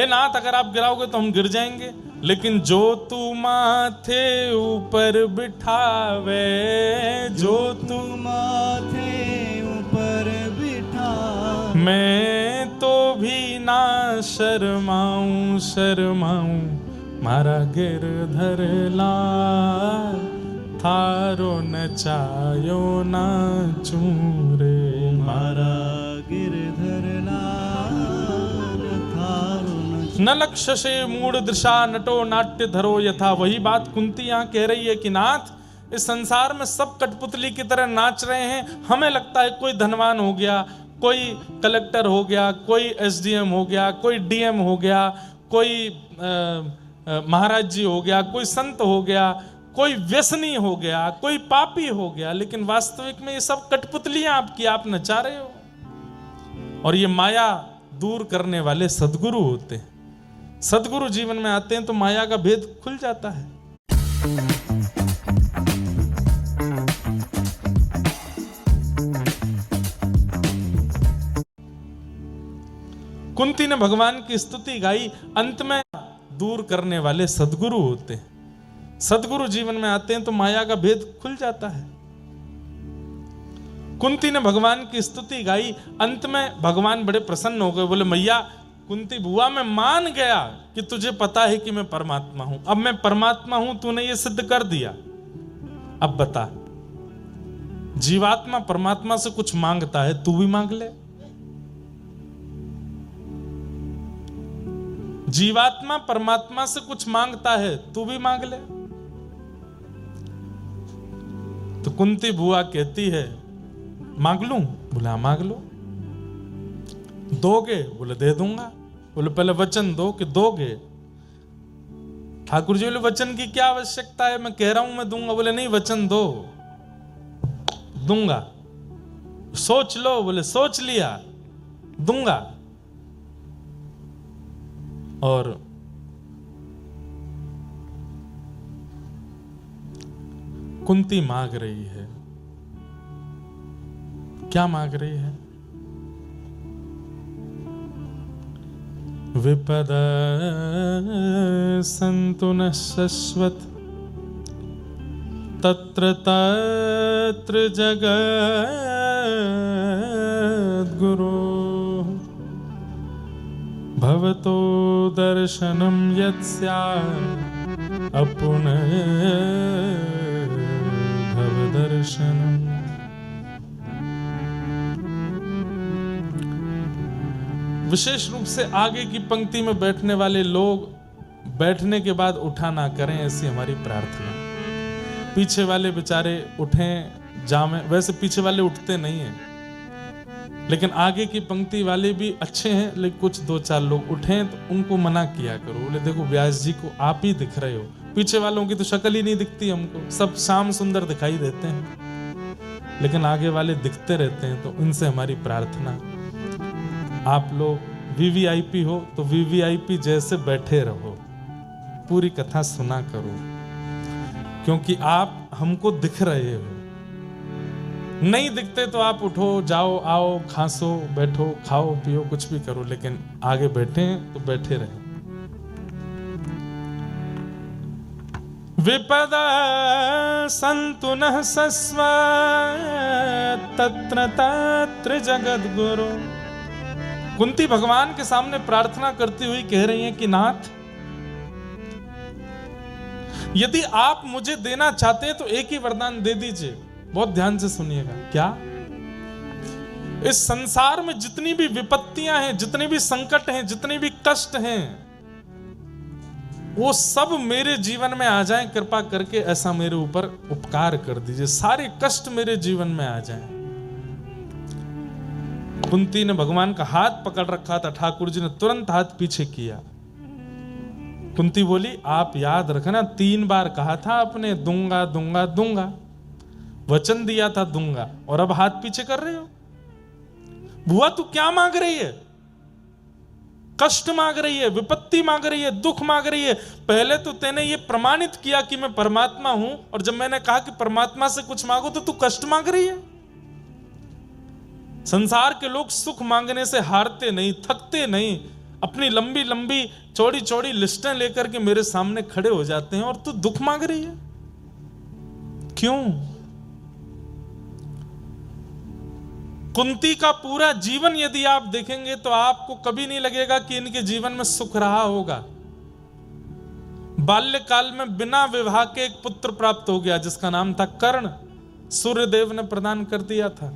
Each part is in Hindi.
हे नाथ, अगर आप गिराओगे तो हम गिर जाएंगे, लेकिन जो तू माथे ऊपर बिठावे, जो तू माथे ऊपर बिठा, मैं तो भी ना शर्माऊं शर्माऊं, मारा गिरधर लाल, थारो नचायो नाचूं रे, मारा गिरधर लाल थारो न लक्ष्य से मूढ़ दृशा नटो नाट्य धरो यथा। वही बात कुंती यहाँ कह रही है कि नाथ, इस संसार में सब कठपुतली की तरह नाच रहे हैं। हमें लगता है कोई धनवान हो गया, कोई कलेक्टर हो गया, कोई एसडीएम हो गया, कोई डीएम हो गया, कोई महाराज जी हो गया, कोई संत हो गया, कोई व्यसनी हो गया, कोई पापी हो गया, लेकिन वास्तविक में ये सब कठपुतलियां आपकी, आप नचा रहे हो। और ये माया दूर करने वाले सद्गुरु होते हैं। सद्गुरु जीवन में आते हैं तो माया का भेद खुल जाता है। कुंती ने भगवान की स्तुति गाई, अंत में दूर करने वाले सद्गुरु होते हैं। सद्गुरु जीवन में आते हैं तो माया का भेद खुल जाता है। कुंती ने भगवान की स्तुति गाई, अंत में भगवान बड़े प्रसन्न हो गए। बोले, मैया कुंती बुआ, मैं मान गया कि तुझे पता है कि मैं परमात्मा हूं। अब मैं परमात्मा हूं, तूने ये सिद्ध कर दिया। अब बता, जीवात्मा परमात्मा से कुछ मांगता है, तू भी मांग ले। जीवात्मा परमात्मा से कुछ मांगता है, तू भी मांग ले। तो कुंती बुआ कहती है, मांग लूं? बोला मांग लो। दोगे? बोले दे दूंगा। बोले पहले वचन दो कि दोगे। ठाकुर जी बोले, वचन की क्या आवश्यकता है, मैं कह रहा हूं मैं दूंगा। बोले नहीं, वचन दो, दूंगा। सोच लो। बोले सोच लिया, दूंगा। और कुंती मांग रही है। क्या मांग रही है? विपद सन्तु न शश्वत, तत्र तत्र जगद्गुरो, भवतो दर्शनं यत्स्यात् अपुनः भवदर्शनम्। विशेष रूप से आगे की पंक्ति में बैठने वाले लोग बैठने के बाद उठा ना करें, ऐसी हमारी प्रार्थना। पीछे वाले बेचारे उठें जावें, वैसे पीछे वाले उठते नहीं हैं, लेकिन आगे की पंक्ति वाले भी अच्छे हैं, लेकिन कुछ दो चार लोग उठें तो उनको मना किया करो। बोले देखो व्यास जी को आप ही दिख रहे हो, पीछे वालों की तो शक्ल ही नहीं दिखती हमको, सब श्याम सुंदर दिखाई देते हैं, लेकिन आगे वाले दिखते रहते हैं। तो इनसे हमारी प्रार्थना, आप लोग वीवीआईपी हो तो वीवीआईपी जैसे बैठे रहो, पूरी कथा सुना करो, क्योंकि आप हमको दिख रहे हो। नहीं दिखते तो आप उठो, जाओ, आओ, खांसो, बैठो, खाओ, पियो, कुछ भी करो, लेकिन आगे बैठे हैं तो बैठे रहे। विपद सन्तु नः शश्वत्, तत्र तत्र जगद्गुरो। कुंती भगवान के सामने प्रार्थना करती हुई कह रही हैं कि नाथ, यदि आप मुझे देना चाहते हैं तो एक ही वरदान दे दीजिए। बहुत ध्यान से सुनिएगा। क्या? इस संसार में जितनी भी विपत्तियां हैं, जितने भी संकट हैं, जितने भी कष्ट हैं, वो सब मेरे जीवन में आ जाएं, कृपा करके ऐसा मेरे ऊपर उपकार कर दीजिए, सारे कष्ट मेरे जीवन में आ जाएं। कुंती ने भगवान का हाथ पकड़ रखा था, ठाकुर जी ने तुरंत हाथ पीछे किया। कुंती बोली, आप याद रखना 3 बार कहा था आपने, दूंगा दूंगा दूंगा, वचन दिया था दूंगा, और अब हाथ पीछे कर रहे हो। बुआ तू क्या मांग रही है? कष्ट मांग रही है, विपत्ति मांग रही है, दुख मांग रही है। पहले तो तेने ये प्रमाणित किया कि मैं परमात्मा हूं, और जब मैंने कहा कि परमात्मा से कुछ मांगो तो तू कष्ट मांग रही है। संसार के लोग सुख मांगने से हारते नहीं, थकते नहीं, अपनी लंबी लंबी चौड़ी चौड़ी लिस्टें लेकर के मेरे सामने खड़े हो जाते हैं और तू दुख मांग रही है, क्यों? कुंती का पूरा जीवन यदि आप देखेंगे तो आपको कभी नहीं लगेगा कि इनके जीवन में सुख रहा होगा। बाल्यकाल में बिना विवाह के एक पुत्र प्राप्त हो गया जिसका नाम था कर्ण। सूर्यदेव ने प्रदान कर दिया था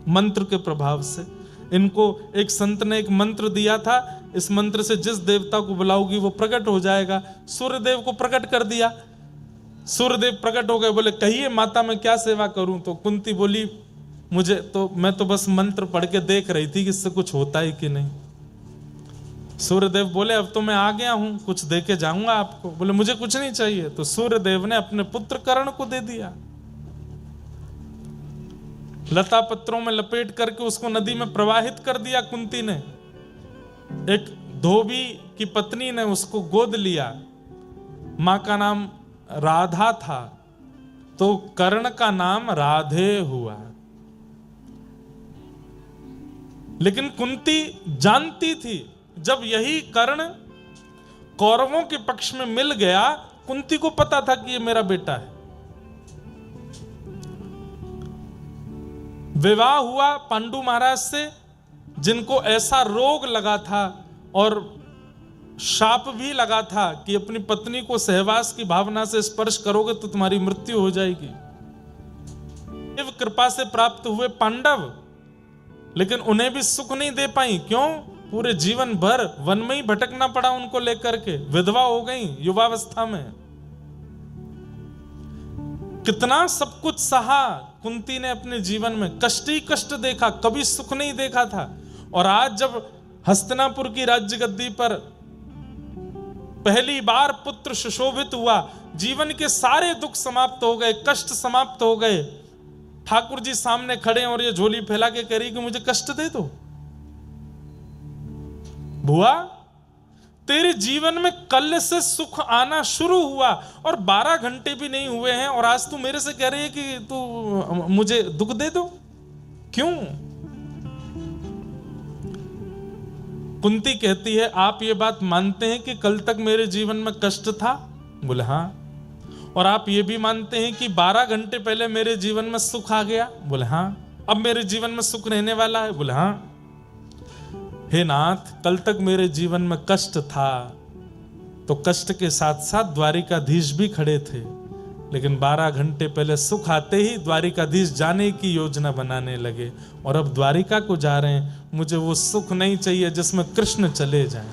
मंत्र के प्रभाव से। इनको एक संत ने एक मंत्र दिया था, इस मंत्र से जिस देवता को बुलाओगी वो प्रकट हो जाएगा। सूर्यदेव को प्रकट कर दिया। सूर्यदेव प्रकट हो गए, बोले कहिए माता मैं क्या सेवा करूं? तो कुंती बोली मैं तो बस मंत्र पढ़ के देख रही थी कि इससे कुछ होता है कि नहीं। सूर्यदेव बोले अब तो मैं आ गया हूं, कुछ दे के जाऊंगा आपको। बोले मुझे कुछ नहीं चाहिए। तो सूर्यदेव ने अपने पुत्र कर्ण को दे दिया। लता पत्रों में लपेट करके उसको नदी में प्रवाहित कर दिया कुंती ने। एक धोबी की पत्नी ने उसको गोद लिया। मां का नाम राधा था तो कर्ण का नाम राधे हुआ। लेकिन कुंती जानती थी जब यही कर्ण कौरवों के पक्ष में मिल गया, कुंती को पता था कि ये मेरा बेटा है। विवाह हुआ पांडु महाराज से, जिनको ऐसा रोग लगा था और शाप भी लगा था कि अपनी पत्नी को सहवास की भावना से स्पर्श करोगे तो तुम्हारी मृत्यु हो जाएगी। शिव कृपा से प्राप्त हुए पांडव, लेकिन उन्हें भी सुख नहीं दे पाई। क्यों? पूरे जीवन भर वन में ही भटकना पड़ा उनको लेकर के। विधवा हो गई युवावस्था में। कितना सब कुछ सहा कुंती ने अपने जीवन में, कष्ट ही कष्ट देखा, कभी सुख नहीं देखा था। और आज जब हस्तिनापुर की राज्य गद्दी पर पहली बार पुत्र सुशोभित हुआ, जीवन के सारे दुख समाप्त हो गए, कष्ट समाप्त हो गए। ठाकुर जी सामने खड़े और ये झोली फैला के कह रही कि मुझे कष्ट दे दो। बुआ तेरे जीवन में कल से सुख आना शुरू हुआ और 12 घंटे भी नहीं हुए हैं और आज तू मेरे से कह रही है कि तू मुझे दुख दे दो, क्यों? कुंती कहती है आप ये बात मानते हैं कि कल तक मेरे जीवन में कष्ट था? बोले हाँ। और आप ये भी मानते हैं कि 12 घंटे पहले मेरे जीवन में सुख आ गया? बोले हाँ। अब मेरे जीवन में सुख रहने वाला है? बोले हाँ। हे नाथ, कल तक मेरे जीवन में कष्ट था तो कष्ट के साथ साथ द्वारिकाधीश भी खड़े थे, लेकिन 12 घंटे पहले सुख आते ही द्वारिकाधीश जाने की योजना बनाने लगे और अब द्वारिका को जा रहे हैं। मुझे वो सुख नहीं चाहिए जिसमें कृष्ण चले जाएं।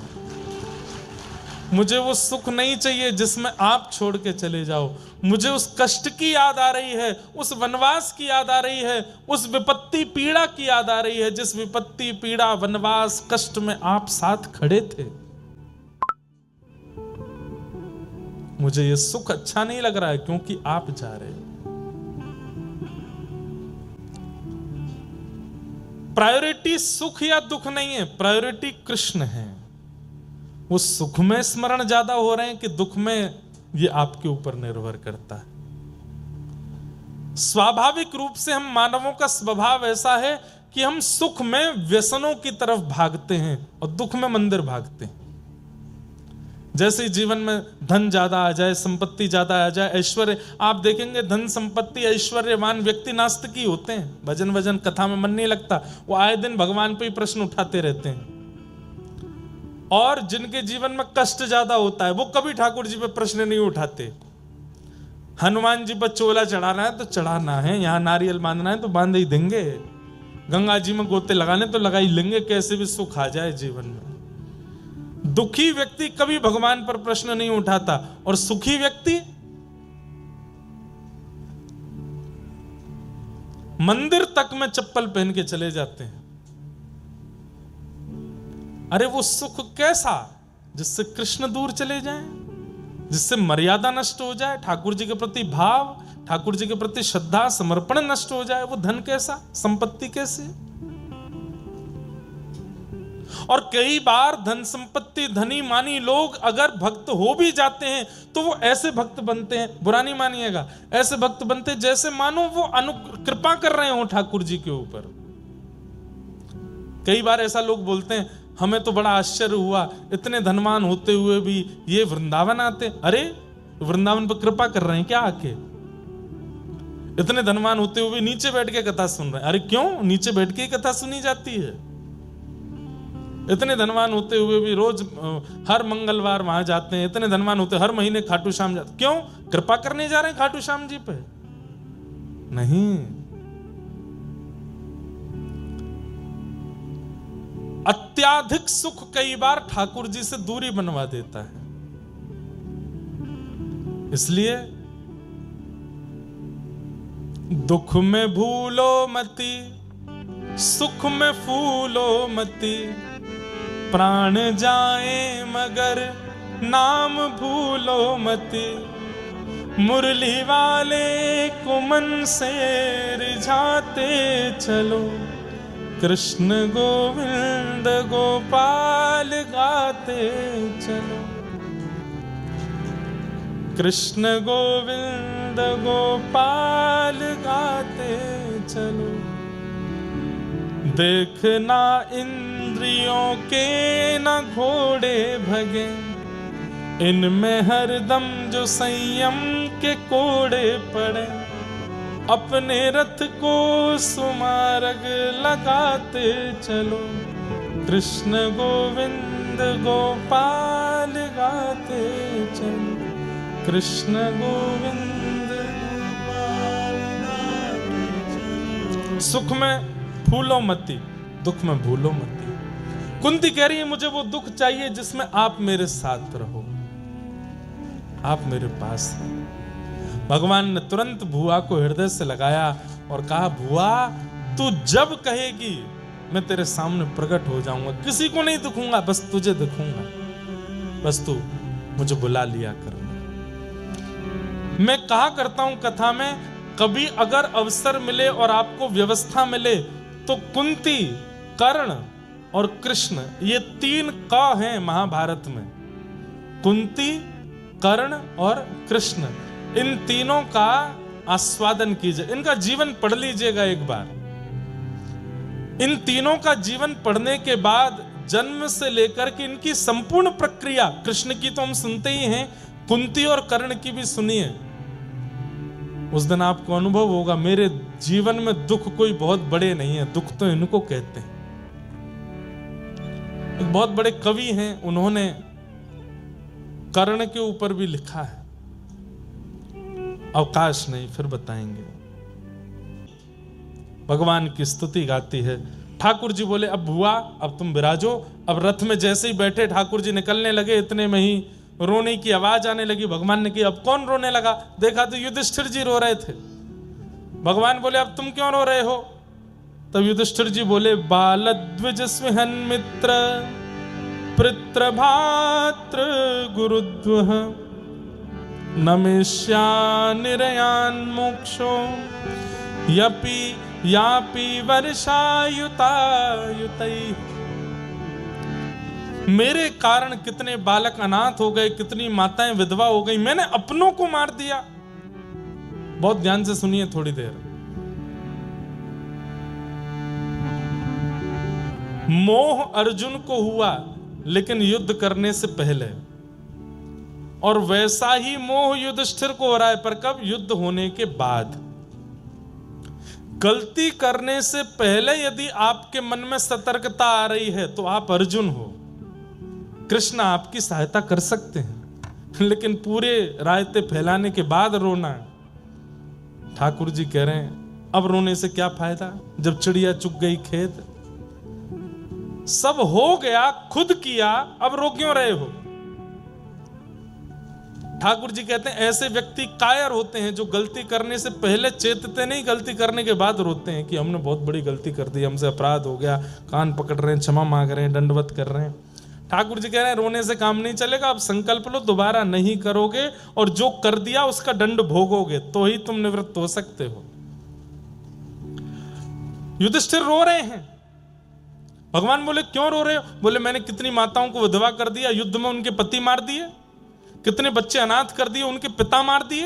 मुझे वो सुख नहीं चाहिए जिसमें आप छोड़ के चले जाओ। मुझे उस कष्ट की याद आ रही है, उस वनवास की याद आ रही है, उस विपत्ति पीड़ा की याद आ रही है जिस विपत्ति पीड़ा वनवास कष्ट में आप साथ खड़े थे। मुझे ये सुख अच्छा नहीं लग रहा है क्योंकि आप जा रहे हो। प्रायोरिटी सुख या दुख नहीं है, प्रायोरिटी कृष्ण है। वो सुख में स्मरण ज्यादा हो रहे हैं कि दुख में, ये आपके ऊपर निर्भर करता है। स्वाभाविक रूप से हम मानवों का स्वभाव ऐसा है कि हम सुख में व्यसनों की तरफ भागते हैं और दुख में मंदिर भागते हैं। जैसे जीवन में धन ज्यादा आ जाए, संपत्ति ज्यादा आ जाए, ऐश्वर्य, आप देखेंगे धन संपत्ति ऐश्वर्यवान व्यक्ति नास्तिक ही होते हैं। भजन वजन कथा में मन नहीं लगता, वो आए दिन भगवान पे ही प्रश्न उठाते रहते हैं। और जिनके जीवन में कष्ट ज्यादा होता है वो कभी ठाकुर जी पे प्रश्न नहीं उठाते। हनुमान जी पर चोला चढ़ाना है तो चढ़ाना है, यहाँ नारियल बांधना है तो बांध ही देंगे, गंगा जी में गोते लगाने तो लगा ही लेंगे, कैसे भी सुख आ जाए जीवन में। दुखी व्यक्ति कभी भगवान पर प्रश्न नहीं उठाता और सुखी व्यक्ति मंदिर तक में चप्पल पहन के चले जाते हैं। अरे वो सुख कैसा जिससे कृष्ण दूर चले जाएं, जिससे मर्यादा नष्ट हो जाए, ठाकुर जी के प्रति भाव, ठाकुर जी के प्रति श्रद्धा समर्पण नष्ट हो जाए। वो धन कैसा, संपत्ति कैसी? और कई बार धन संपत्ति धनी मानी लोग अगर भक्त हो भी जाते हैं तो वो ऐसे भक्त बनते हैं, बुरा नहीं मानिएगा, ऐसे भक्त बनते हैं जैसे मानो वो कृपा कर रहे हो ठाकुर जी के ऊपर। कई बार ऐसा लोग बोलते हैं हमें तो बड़ा आश्चर्य हुआ, इतने धनवान होते हुए भी ये वृंदावन आते। अरे वृंदावन पर कृपा कर रहे हैं क्या आके? इतने धनवान होते हुए नीचे बैठ के कथा सुन रहे हैं। अरे क्यों? नीचे बैठ के ही कथा सुनी जाती है। इतने धनवान होते हुए भी रोज हर मंगलवार वहां जाते हैं। इतने धनवान होते हर महीने खाटू श्याम जाते। क्यों? कृपा करने जा रहे हैं खाटू श्याम जी पे? नहीं। अत्याधिक सुख कई बार ठाकुर जी से दूरी बनवा देता है। इसलिए दुख में भूलो मति, सुख में फूलो मति, प्राण जाए मगर नाम भूलो मति, मुरली वाले को मन से रिझाते चलो, कृष्ण गोविंद गोपाल गाते चलो, कृष्ण गोविंद गोपाल गाते चलो। देखना इंद्रियों के न घोड़े भगे, इनमें हरदम जो संयम के कोड़े पड़े, अपने रथ को सुमार्ग लगाते चलो, कृष्ण गोविंद गोपाल गाते चलो, कृष्ण गोविंद गोपाल गाते चलो। सुख में फूलो मती, दुख में भूलो मती। कुंती कह रही है मुझे वो दुख चाहिए जिसमें आप मेरे साथ रहो, आप मेरे पास हैं। भगवान ने तुरंत भुआ को हृदय से लगाया और कहा, भुआ तू जब कहेगी मैं तेरे सामने प्रकट हो जाऊंगा, किसी को नहीं दिखूंगा, बस तुझे दिखूंगा, बस तू मुझे बुला लिया कर। मैं कहा करता हूं कथा में, कभी अगर अवसर मिले और आपको व्यवस्था मिले तो कुंती, कर्ण और कृष्ण, ये तीन क हैं महाभारत में। कुंती, कर्ण और कृष्ण, इन तीनों का आस्वादन कीजिए, इनका जीवन पढ़ लीजिएगा एक बार। इन तीनों का जीवन पढ़ने के बाद जन्म से लेकर के इनकी संपूर्ण प्रक्रिया, कृष्ण की तो हम सुनते ही हैं, कुंती और कर्ण की भी सुनिए। उस दिन आपको अनुभव होगा मेरे जीवन में दुख कोई बहुत बड़े नहीं है, दुख तो इनको कहते हैं। एक बहुत बड़े कवि हैं, उन्होंने कर्ण के ऊपर भी लिखा है, अवकाश नहीं फिर बताएंगे। भगवान की स्तुति गाती है। ठाकुर जी बोले, अब भुआ अब तुम विराजो। अब रथ में जैसे ही बैठे ठाकुर जी निकलने लगे, इतने में ही रोने की आवाज आने लगी। भगवान ने कहा अब कौन रोने लगा? देखा तो युधिष्ठिर जी रो रहे थे। भगवान बोले अब तुम क्यों रो रहे हो? तब युधिष्ठिर जी बोले, बालद्विज स्विहन मित्र पितृ भातृ गुरुद्वः, नमेष्या निरयान मोक्षो यपि यापि वर्षायुतायुतै। मेरे कारण कितने बालक अनाथ हो गए, कितनी माताएं विधवा हो गई, मैंने अपनों को मार दिया। बहुत ध्यान से सुनिए थोड़ी देर। मोह अर्जुन को हुआ लेकिन युद्ध करने से पहले, और वैसा ही मोह युधिष्ठिर को हो रहा है, पर कब? युद्ध होने के बाद। गलती करने से पहले यदि आपके मन में सतर्कता आ रही है तो आप अर्जुन हो। कृष्ण आपकी सहायता कर सकते हैं, लेकिन पूरे रायते फैलाने के बाद रोना, ठाकुर जी कह रहे हैं अब रोने से क्या फायदा, जब चिड़िया चुग गई खेत, सब हो गया, खुद किया, अब रो क्यों रहे हो? ठाकुर जी कहते हैं ऐसे व्यक्ति कायर होते हैं जो गलती करने से पहले चेतते नहीं, गलती करने के बाद रोते हैं कि हमने बहुत बड़ी गलती कर दी, हमसे अपराध हो गया, कान पकड़ रहे हैं, क्षमा मांग रहे हैं, दंडवत कर रहे हैं। ठाकुर जी कह रहे हैं रोने से काम नहीं चलेगा, अब संकल्प लो दोबारा नहीं करोगे, और जो कर दिया उसका दंड भोगोगे, तो ही तुम निवृत्त हो सकते हो। युधिष्ठिर रो रहे हैं। भगवान बोले क्यों रो रहे हो? बोले मैंने कितनी माताओं को विधवा कर दिया, युद्ध में उनके पति मार दिए, कितने बच्चे अनाथ कर दिए, उनके पिता मार दिए।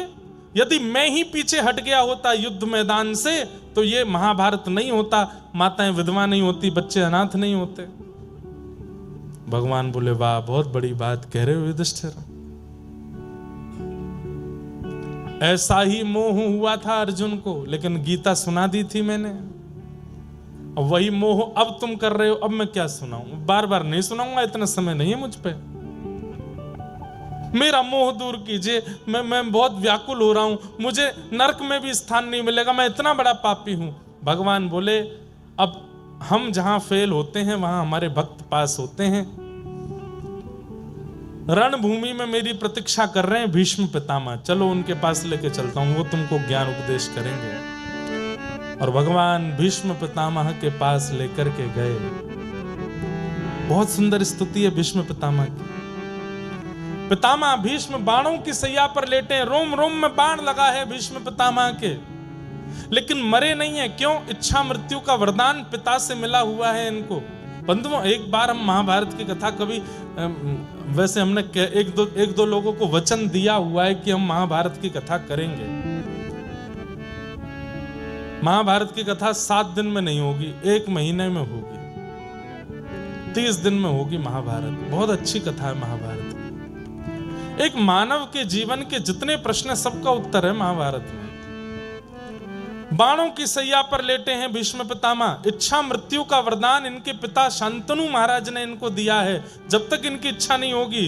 यदि मैं ही पीछे हट गया होता युद्ध मैदान से तो ये महाभारत नहीं होता, माताएं विधवा नहीं होती, बच्चे अनाथ नहीं होते। भगवान बोले वाह, बहुत बड़ी बात कह रहे हो युधिष्ठिर। ऐसा ही मोह हुआ था अर्जुन को, लेकिन गीता सुना दी थी मैंने। अब वही मोह अब तुम कर रहे हो, अब मैं क्या सुनाऊं? बार बार नहीं सुनाऊंगा, इतना समय नहीं है मुझ पे। मेरा मोह दूर कीजिए, मैं बहुत व्याकुल हो रहा हूं, मुझे नरक में भी स्थान नहीं मिलेगा, मैं इतना बड़ा पापी हूं। भगवान बोले अब हम जहां फेल होते हैं वहां हमारे भक्त पास होते हैं। रणभूमि में मेरी प्रतीक्षा कर रहे हैं भीष्म पितामह, चलो उनके पास लेके चलता हूं, वो तुमको ज्ञान उपदेश करेंगे। और भगवान भीष्म पितामह के पास लेकर के गए। बहुत सुंदर स्तुति है भीष्म पितामह की। पितामह भीष्म बाणों की सैया पर लेटे हैं, रोम रोम में बाण लगा है भीष्म पितामह के, लेकिन मरे नहीं है। क्यों? इच्छा मृत्यु का वरदान पिता से मिला हुआ है इनको। बंधुओं, एक बार हम महाभारत की कथा कभी वैसे हमने एक दो लोगों को वचन दिया हुआ है कि हम महाभारत की कथा करेंगे। महाभारत की कथा 7 दिन में नहीं होगी, 1 महीने में होगी, 30 दिन में होगी महाभारत। बहुत अच्छी कथा है महाभारत। एक मानव के जीवन के जितने प्रश्न, सबका उत्तर है महाभारत में। बाणों की सैया पर लेटे हैं भीष्म पितामह। इच्छा मृत्यु का वरदान इनके पिता शांतनु महाराज ने इनको दिया है। जब तक इनकी इच्छा नहीं होगी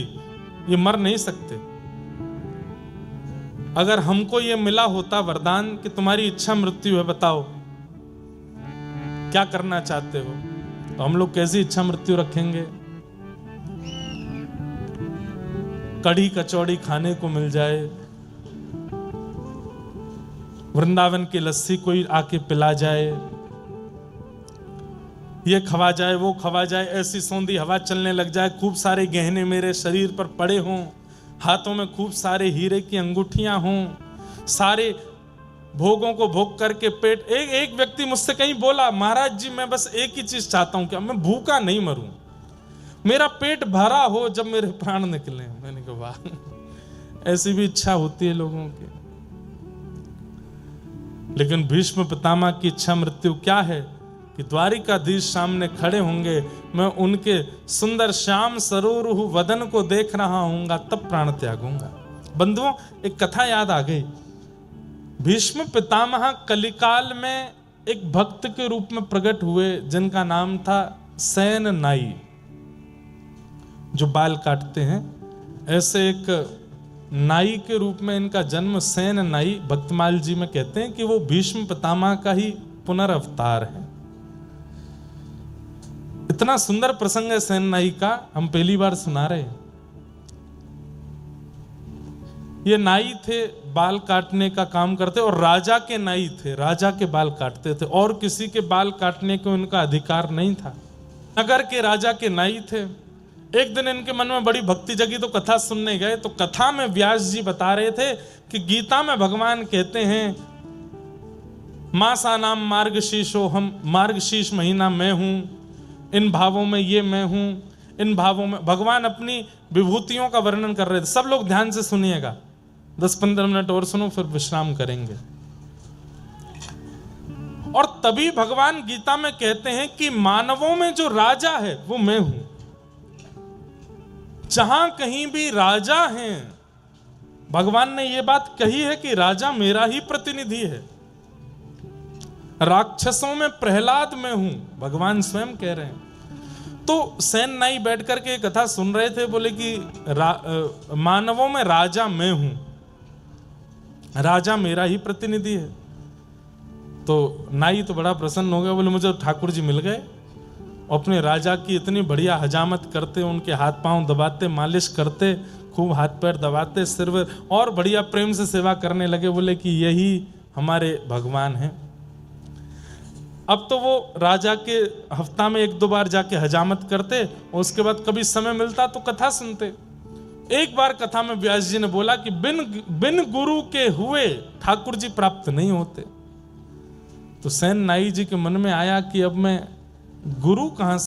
ये मर नहीं सकते। अगर हमको ये मिला होता वरदान कि तुम्हारी इच्छा मृत्यु है, बताओ क्या करना चाहते हो, तो हम लोग कैसी इच्छा मृत्यु रखेंगे? कढ़ी कचौड़ी खाने को मिल जाए, वृंदावन की लस्सी कोई आके पिला जाए, ये खवा जाए वो खवा जाए, ऐसी सौंधी हवा चलने लग जाए, खूब सारे गहने मेरे शरीर पर पड़े हों, हाथों में खूब सारे हीरे की अंगूठियां हों, सारे भोगों को भोग करके पेट। एक व्यक्ति मुझसे कहीं बोला, महाराज जी मैं बस एक ही चीज चाहता हूं, क्या मैं भूखा नहीं मरूं, मेरा पेट भरा हो जब मेरे प्राण निकले। मैंने कहा वाह, ऐसी भी इच्छा होती है लोगों की। लेकिन भीष्म पितामह की इच्छा मृत्यु क्या है कि द्वारिकाधीश सामने खड़े होंगे, मैं उनके सुंदर श्याम सरोरुह वदन को देख रहा हूंगा, तब प्राण त्यागूंगा। बंधुओं, एक कथा याद आ गई। भीष्म पितामह कलिकाल में एक भक्त के रूप में प्रकट हुए, जिनका नाम था सैन नाई, जो बाल काटते हैं। ऐसे एक नाई के रूप में इनका जन्म सैन नाई भक्तमाल जी में कहते हैं कि वो भीष्म पितामह का ही पुनर्अवतार है। इतना सुंदर प्रसंग है सैन नाई का, हम पहली बार सुना रहे हैं। ये नाई थे, बाल काटने का काम करते, और राजा के नाई थे, राजा के बाल काटते थे, और किसी के बाल काटने को इनका अधिकार नहीं था। नगर के राजा के नाई थे। एक दिन इनके मन में बड़ी भक्ति जगी तो कथा सुनने गए। तो कथा में व्यास जी बता रहे थे कि गीता में भगवान कहते हैं मासा नाम मार्गशीर्षो, हम मार्गशीर्ष महीना मैं हूं, इन भावों में ये मैं हूं, इन भावों में भगवान अपनी विभूतियों का वर्णन कर रहे थे। सब लोग ध्यान से सुनिएगा, 10-15 मिनट और सुनो, फिर विश्राम करेंगे। और तभी भगवान गीता में कहते हैं कि मानवों में जो राजा है वो मैं हूं। जहां कहीं भी राजा हैं, भगवान ने यह बात कही है कि राजा मेरा ही प्रतिनिधि है। राक्षसों में प्रहलाद मैं हूं, भगवान स्वयं कह रहे हैं। तो सैन नाई बैठ करके कथा सुन रहे थे, बोले कि मानवों में राजा मैं हूं, राजा मेरा ही प्रतिनिधि है। तो नाई तो बड़ा प्रसन्न हो गया, बोले मुझे ठाकुर जी मिल गए। अपने राजा की इतनी बढ़िया हजामत करते, उनके हाथ पांव दबाते, मालिश करते, खूब हाथ पैर दबाते, सिर और बढ़िया प्रेम से सेवा करने लगे। बोले कि यही हमारे भगवान हैं। अब तो वो राजा के हफ्ता में 1-2 बार जाके हजामत करते, और उसके बाद कभी समय मिलता तो कथा सुनते। एक बार कथा में व्यास जी ने बोला कि बिन गुरु के हुए ठाकुर जी प्राप्त नहीं होते। तो सैन नाई जी के मन में आया कि अब मैं गुरु कहां